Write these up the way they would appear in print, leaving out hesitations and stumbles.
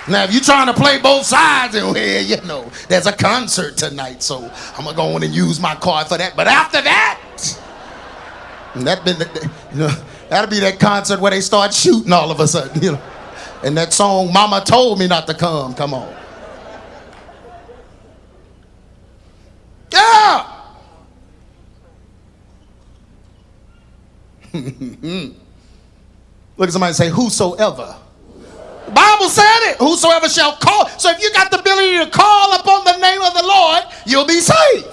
Now, if you're trying to play both sides, and well, you know, there's a concert tonight, so I'm gonna go on and use my card for that. But after that, that'll be that concert where they start shooting all of a sudden, you know. And that song, "Mama Told Me Not to Come," come on. Yeah. Look at somebody and say, "Whosoever." The Bible said it. Whosoever shall call. So if you got the ability to call upon the name of the Lord, you'll be saved.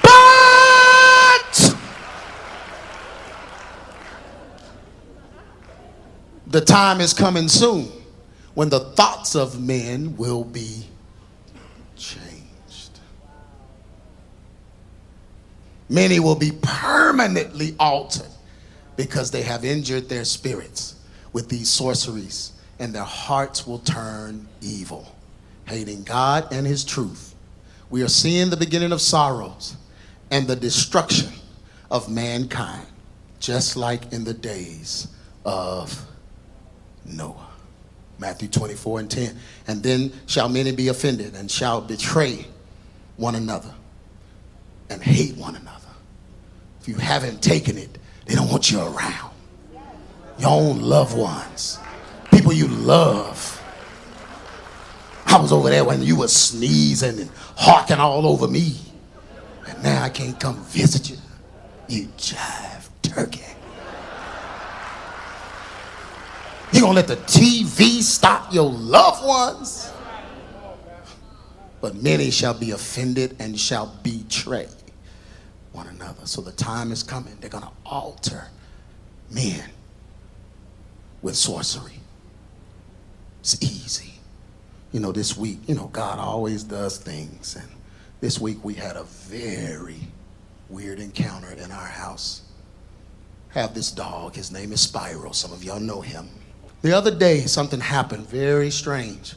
But the time is coming soon when the thoughts of men will be changed. Many will be permanently altered because they have injured their spirits with these sorceries, and their hearts will turn evil, hating God and his truth. We are seeing the beginning of sorrows and the destruction of mankind, just like in the days of Noah. Matthew 24:10. And then shall many be offended and shall betray one another and hate one another. If you haven't taken it, they don't want you around. Your own loved ones, people you love. I was over there when you were sneezing and harking all over me, and now I can't come visit you. You jive turkey. You gonna let the TV stop your loved ones? But many shall be offended and shall betray one another. So the time is coming. They're gonna alter men with sorcery. It's easy. You know, this week, you know, God always does things. And this week we had a very weird encounter in our house. Have this dog. His name is Spyro. Some of y'all know him. The other day, something happened very strange.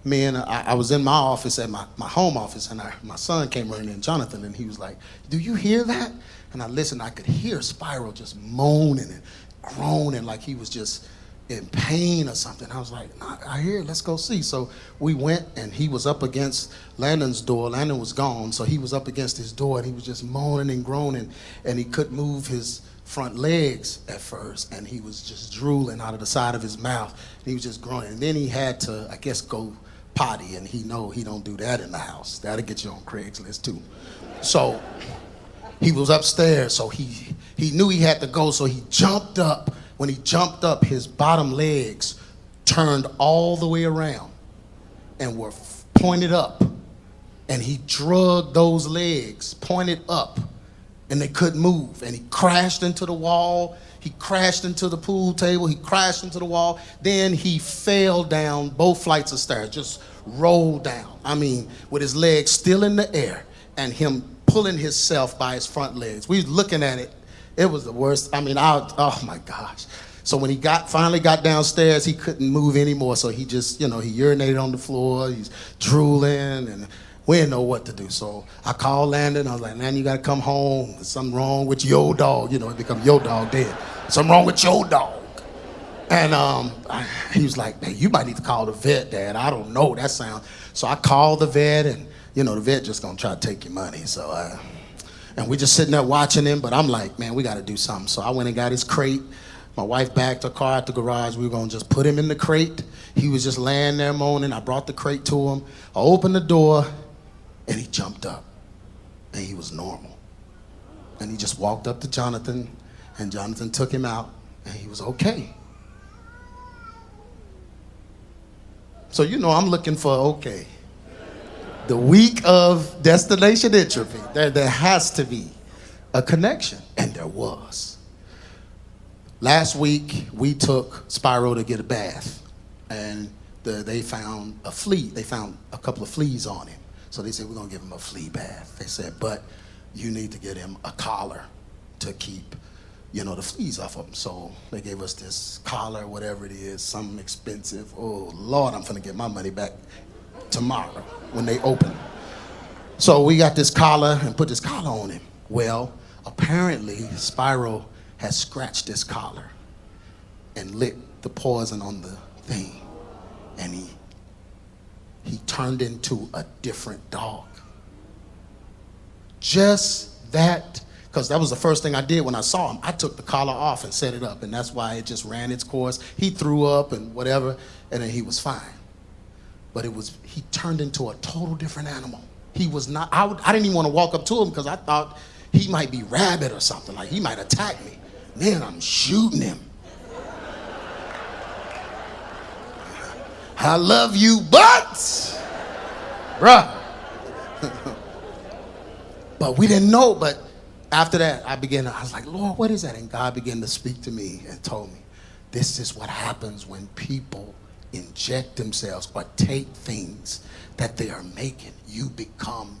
I was in my office, at my home office, and my son came running in, Jonathan, and he was like, "Do you hear that?" And I listened. I could hear Spyro just moaning and groaning like he was just in pain or something. I was like, "Nah, I hear it. Let's go see." So we went, and he was up against Landon's door. Landon was gone, so he was up against his door, and he was just moaning and groaning, and he couldn't move his front legs at first, and he was just drooling out of the side of his mouth. And he was just groaning. And then he had to, I guess, go potty, and he don't do that in the house. That'll get you on Craigslist too. So he was upstairs, so he knew he had to go, so he jumped up. When he jumped up, his bottom legs turned all the way around and were pointed up, and he drugged those legs pointed up, and they couldn't move, and he crashed into the wall. He crashed into the pool table. He crashed into the wall. Then he fell down both flights of stairs, just rolled down. I mean, with his legs still in the air and him pulling himself by his front legs. We was looking at it. It was the worst. I mean, oh my gosh. So when he finally got downstairs, he couldn't move anymore. So he just, he urinated on the floor. He's drooling, and we didn't know what to do. So I called Landon. I was like, "Landon, you got to come home. There's something wrong with your dog." It become your dog dead. "Something wrong with your dog." And he was like, "Man, you might need to call the vet, Dad. I don't know. That sounds." So I called the vet, and, the vet just going to try to take your money. So, and we just sitting there watching him. But I'm like, man, we got to do something. So I went and got his crate. My wife backed her car out the garage. We were going to just put him in the crate. He was just laying there moaning. I brought the crate to him. I opened the door, and he jumped up. And he was normal. And he just walked up to Jonathan, and Jonathan took him out, and he was okay. So, I'm looking for, okay, the week of Destination Entropy, there has to be a connection, and there was. Last week, we took Spyro to get a bath, and they found a flea. They found a couple of fleas on him. So they said, "We're going to give him a flea bath." They said, "But you need to get him a collar to keep, the fleas off of him." So they gave us this collar, whatever it is, something expensive. Oh, Lord, I'm going to get my money back tomorrow when they open. So we got this collar and put this collar on him. Well, apparently, Spyro has scratched this collar and licked the poison on the thing. And he turned into a different dog. Just that, because that was the first thing I did when I saw him. I took the collar off and set it up, and that's why it just ran its course. He threw up and whatever, and then he was fine. But he turned into a total different animal. He was not, I didn't even want to walk up to him because I thought he might be rabid or something, like he might attack me. Man, I'm shooting him. I love you, but, bruh. But we didn't know, but after that, I was like, Lord, what is that? And God began to speak to me and told me, this is what happens when people inject themselves or take things that they are making. You become